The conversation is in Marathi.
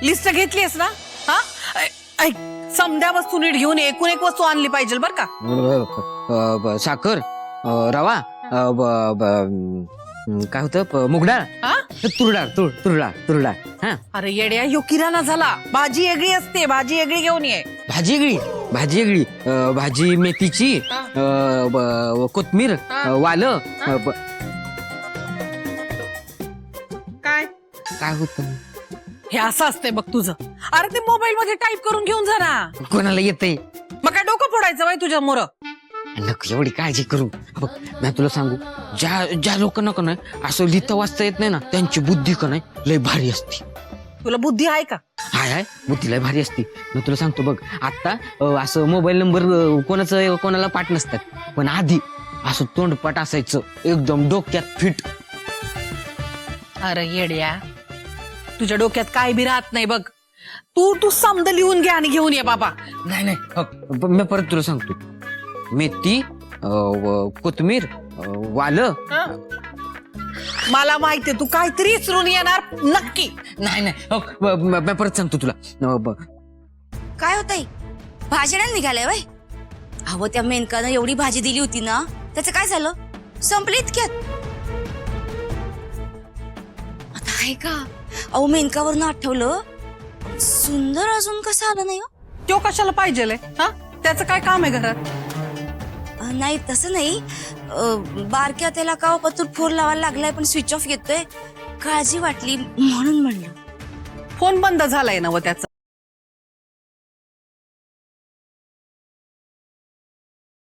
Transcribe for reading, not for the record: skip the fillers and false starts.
लिस्ट घेतलीस ना? हा ऐक, समध्या वस्तू नीट घेऊन एकूण एक वस्तू आणली पाहिजे बर का? साखर, रवा, काय होतं, मुगडाळ, हा? तुरडाळ. हा, अरे येड्या, यो किराणा झाला. भाजी वेगळी असते, भाजी वेगळी घेऊन ये. भाजी वेगळी, भाजी मेथीची, कोथमीर, वालं, काय होतं? हे असं असतंय बघ तुझं. अरे ते मोबाईल मध्ये टाईप करून घेऊन जा ना. कोणाला येतंय? मग काय डोकं फोडायचं बाई तुझ्या मोर? नको एवढी काळजी करू. बघ मी तुला सांगू, ज्या लोकांना का नाही असं लिहिता वाचता येत नाही ना, त्यांची बुद्धी का नाही लय भारी असते. तुला बुद्धी आहे का? हाय बुद्धी लय भारी असते. मी तुला सांगतो बघ, आता असं मोबाईल नंबर कोणाला पाठ नसतात, पण आधी असं तोंडपाठ असायचं एकदम डोक्यात फिट. अरे येड्या, तुझ्या डोक्यात काय बी राहत नाही बघ. तू समद लिहून घे आणि घेऊन ये बाबा. नाही मी परत तुला सांगतो, मेथी, कोथमीर, वालं. मला माहितीये तू काहीतरी विसरून येणार नक्की. नाही मी परत सांगतो तुला. काय होतंय? भाजी नाही निघालाय वय? अहो त्या मेनकानं एवढी भाजी दिली होती ना, त्याचं काय झालं? संपली इतक्यात. आता आहे का? अहो मेनकावरनं आठवलं, सुंदर अजून कसं आलं नाही हो? तो कशाला पाहिजे हा? त्याचं काय काम आहे घरात? नाही तसं नाही, बारक्या त्याला का पतूर फोर लावायला लागलाय, पण स्विच ऑफ येतोय. काळजी वाटली म्हणून म्हणलं. फोन बंद झालाय ना व त्याचा.